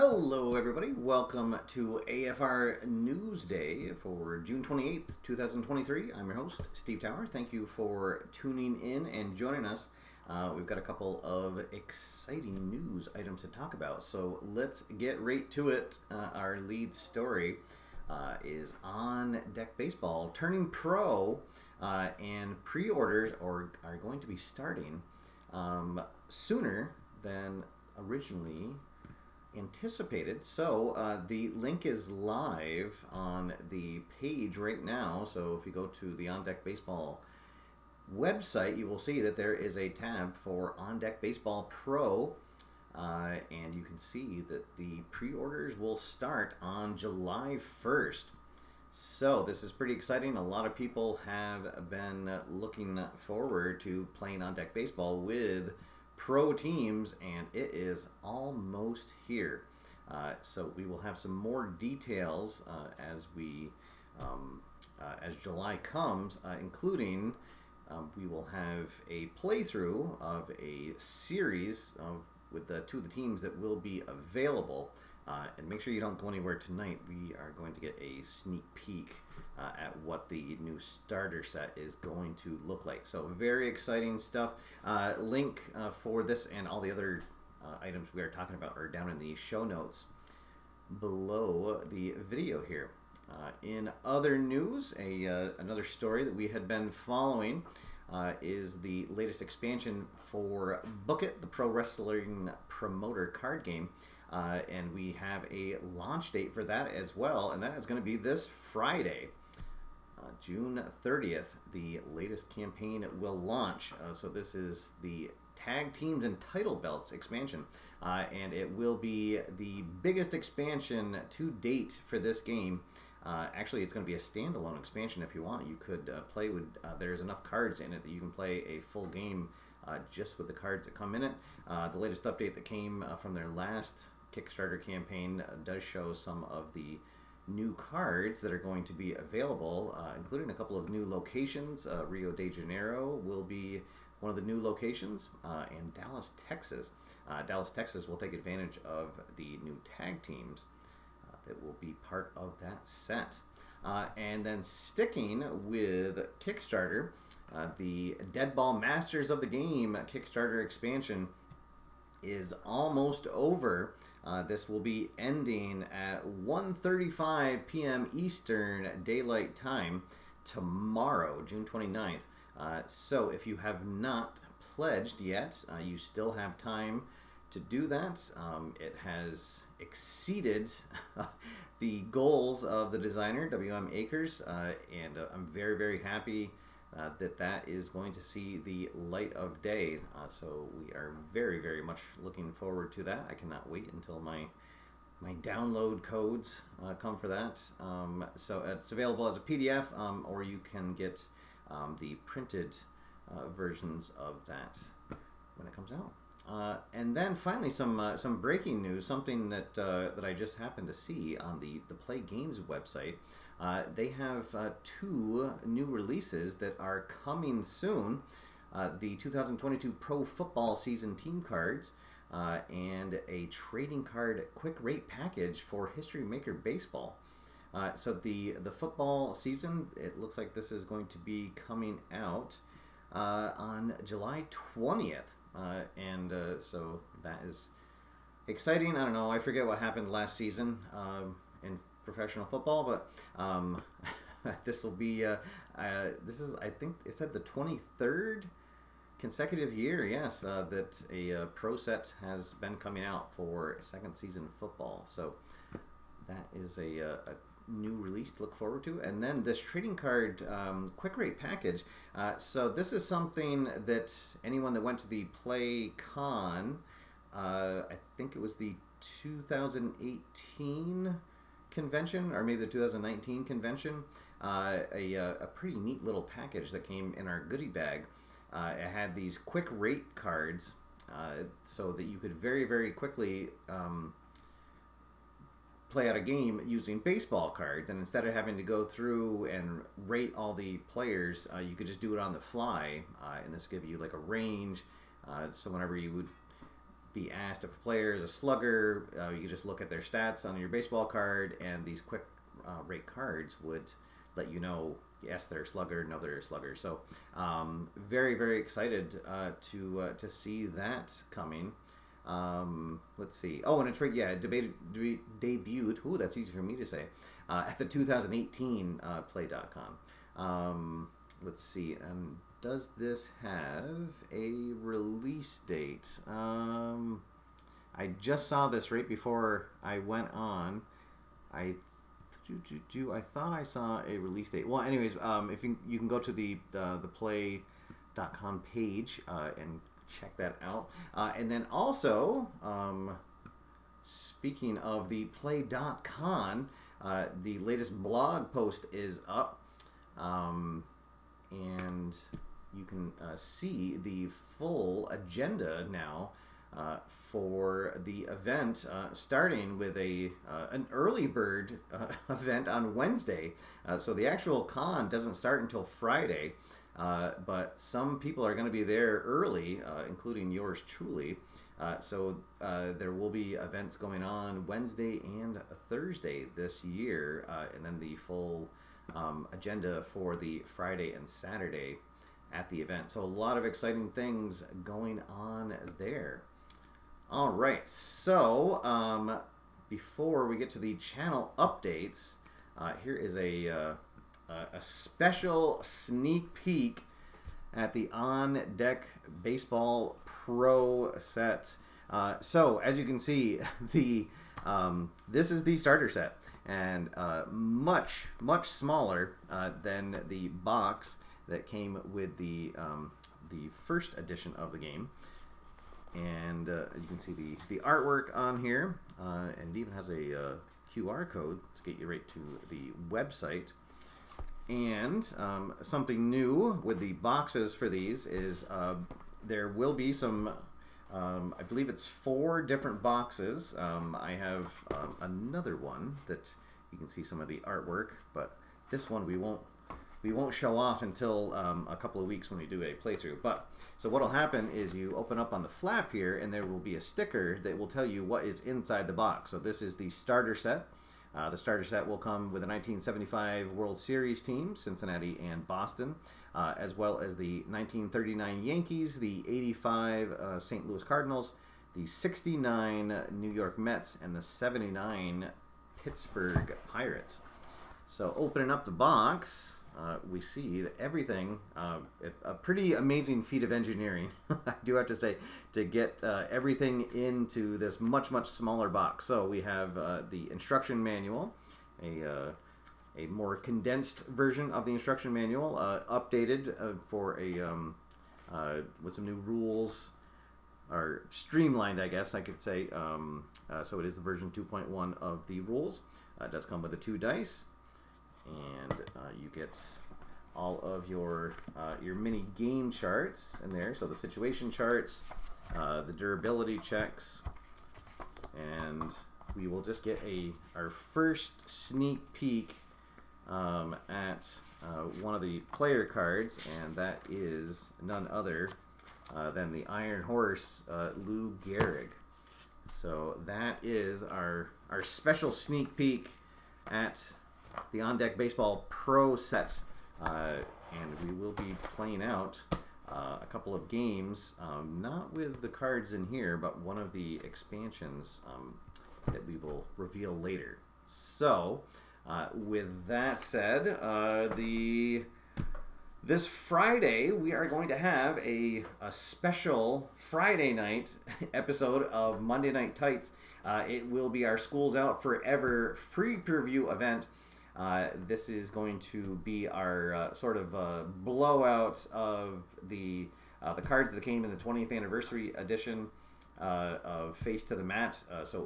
Hello, everybody. Welcome to AFR News Day for June 28th, 2023. I'm your host, Steve Tower. Thank you for tuning in and joining us. We've got a couple of exciting news items to talk about, so let's get right to it. Our lead story is On Deck Baseball turning pro, and pre-orders are going to be starting sooner than originally anticipated. So the link is live on the page right now. So if you go to the On Deck Baseball website, you will see that there is a tab for On Deck Baseball Pro, and you can see that the pre-orders will start on July 1st. So this is pretty exciting. A lot of people have been looking forward to playing On Deck Baseball with pro teams, and it is almost here. So we will have some more details as July comes, including we will have a playthrough of a series with two of the teams that will be available. And make sure you don't go anywhere tonight. We are going to get a sneak peek at what the new starter set is going to look like. So very exciting stuff. Link for this and all the other items we are talking about are down in the show notes below the video here. In other news, another story that we had been following is the latest expansion for Book It, the pro wrestling promoter card game. And we have a launch date for that as well, and that is going to be this Friday, June 30th. The latest campaign will launch. So this is the Tag Teams and Title Belts expansion, and it will be the biggest expansion to date for this game. Actually, it's going to be a standalone expansion if you want. You could play with, there's enough cards in it that you can play a full game just with the cards that come in it. The latest update that came from their last Kickstarter campaign does show some of the new cards that are going to be available, including a couple of new locations. Rio de Janeiro will be one of the new locations, and Dallas, Texas. Dallas, Texas will take advantage of the new tag teams that will be part of that set. And then sticking with Kickstarter, the Deadball Masters of the Game Kickstarter expansion is almost over. This will be ending at 1:35 p.m. Eastern Daylight Time tomorrow, June 29th. So if you have not pledged yet, you still have time to do that. It has exceeded the goals of the designer, W.M. Akers, and I'm very, very happy that is going to see the light of day. So we are very, very much looking forward to that. I cannot wait until my download codes come for that. So it's available as a PDF, or you can get the printed versions of that when it comes out. And then finally, some breaking news, something that I just happened to see on the PLAAY Games website. They have two new releases that are coming soon. The 2022 Pro Football Season Team Cards and a trading card quick rate package for History Maker Baseball. So the football season, it looks like this is going to be coming out on July 20th. So that is exciting. I don't know. I forget what happened last season in professional football, but this will be this is, I think it said, the 23rd consecutive year, yes, that a pro set has been coming out for second season football. So that is a new release to look forward to. And then this trading card quick rate package. So this is something that anyone that went to the PLAAY Con, I think it was the 2018 convention, or maybe the 2019 convention, a pretty neat little package that came in our goodie bag. It had these quick rate cards so that you could very, very quickly play out a game using baseball cards, and instead of having to go through and rate all the players, you could just do it on the fly, and this give you like a range, so whenever you would be asked if a player is a slugger. You just look at their stats on your baseball card, and these quick rate cards would let you know, yes, they're a slugger, no, they're a slugger. So very, very excited to see that coming. Let's see. Oh, and it's right. Yeah, debuted. Ooh, that's easy for me to say. At the 2018 PLAAY.com. Let's see. And does this have a release date? I just saw this right before I went on. I thought I saw a release date. Well, anyways, if you can go to the PLAAY.com page and check that out. And then also, speaking of the PLAAY.com, the latest blog post is up, and you can see the full agenda now for the event, starting with an early bird event on Wednesday. So the actual con doesn't start until Friday. But some people are going to be there early, including yours truly. So there will be events going on Wednesday and Thursday this year, and then the full agenda for the Friday and Saturday at the event. So a lot of exciting things going on there. All right, so before we get to the channel updates, here is a special sneak peek at the On Deck Baseball Pro set. So as you can see, this is the starter set, and much smaller than the box that came with the first edition of the game. And you can see the artwork on here, and it even has a QR code to get you right to the website. And something new with the boxes for these is there will be some, I believe it's 4 different boxes. I have another one that you can see some of the artwork, but this one we won't show off until a couple of weeks when we do a playthrough. But so what'll happen is you open up on the flap here, and there will be a sticker that will tell you what is inside the box. So this is the starter set. The starter set will come with the 1975 World Series team, Cincinnati and Boston, as well as the 1939 Yankees, the 85 St. Louis Cardinals, the 69 New York Mets, and the 79 Pittsburgh Pirates. So opening up the box, we see that everything, a pretty amazing feat of engineering, I do have to say, to get everything into this much smaller box. So we have the instruction manual, a more condensed version of the instruction manual, updated for with some new rules, or streamlined, I guess I could say. So it is the version 2.1 of the rules. It does come with the 2 dice. And you get all of your mini game charts in there. So the situation charts, the durability checks, and we will just get our first sneak peek at one of the player cards, and that is none other than the Iron Horse, Lou Gehrig. So that is our special sneak peek at the On Deck Baseball Pro set, and we will be playing out a couple of games, not with the cards in here, but one of the expansions that we will reveal later. So, with that said, this Friday we are going to have a special Friday night episode of Monday Night Tights. It will be our Schools Out Forever free preview event. This is going to be our sort of blowout of the cards that came in the 20th anniversary edition of Face to the Mat.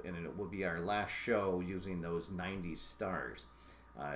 And it will be our last show using those 90s stars.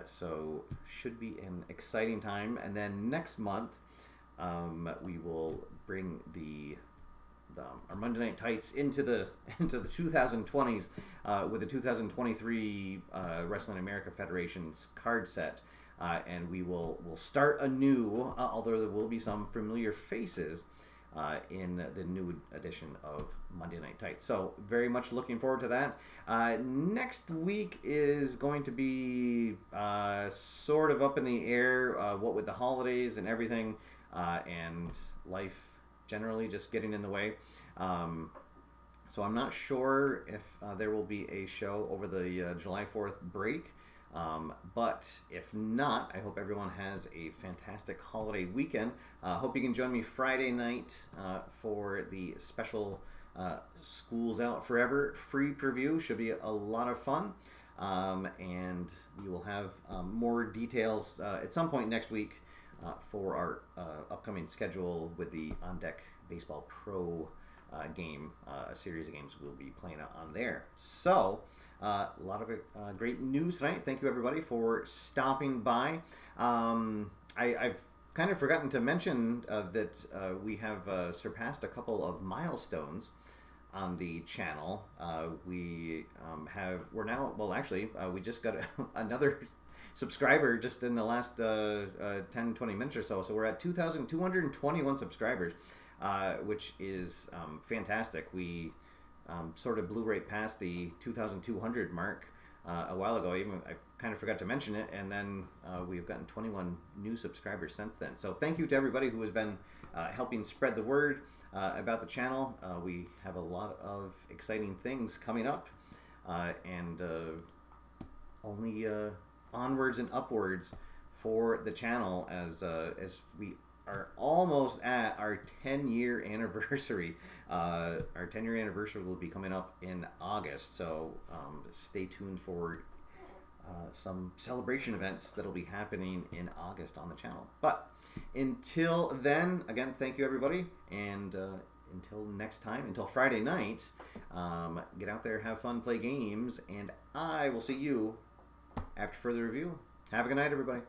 So should be an exciting time. And then next month, we will bring our Monday Night Tights into the 2020s with the 2023 Wrestling America Federation's card set, and we'll start anew. Although there will be some familiar faces, in the new edition of Monday Night Tights. So very much looking forward to that. Next week is going to be sort of up in the air, what with the holidays and everything, and life generally just getting in the way. So I'm not sure if there will be a show over the July 4th break. But if not, I hope everyone has a fantastic holiday weekend. Hope you can join me Friday night for the special School's Out Forever free preview. Should be a lot of fun. And we will have more details at some point next week for our upcoming schedule with the On Deck Baseball Pro game, a series of games we'll be playing on there. So, a lot of great news tonight. Thank you everybody for stopping by. I've kind of forgotten to mention that we have surpassed a couple of milestones on the channel. We just got another subscriber just in the last 10-20 minutes or so. So we're at 2,221 subscribers, which is fantastic. We sort of blew right past the 2,200 mark a while ago. I kind of forgot to mention it, and then we've gotten 21 new subscribers since then. So thank you to everybody who has been helping spread the word about the channel. We have a lot of exciting things coming up, and only onwards and upwards for the channel as we are almost at our 10-year anniversary. Our 10-year anniversary will be coming up in August, so stay tuned for some celebration events that'll be happening in August on the channel. But until then, again, thank you everybody, and until next time, until Friday night, get out there, have fun, play games, and I will see you after further review. Have a good night, everybody.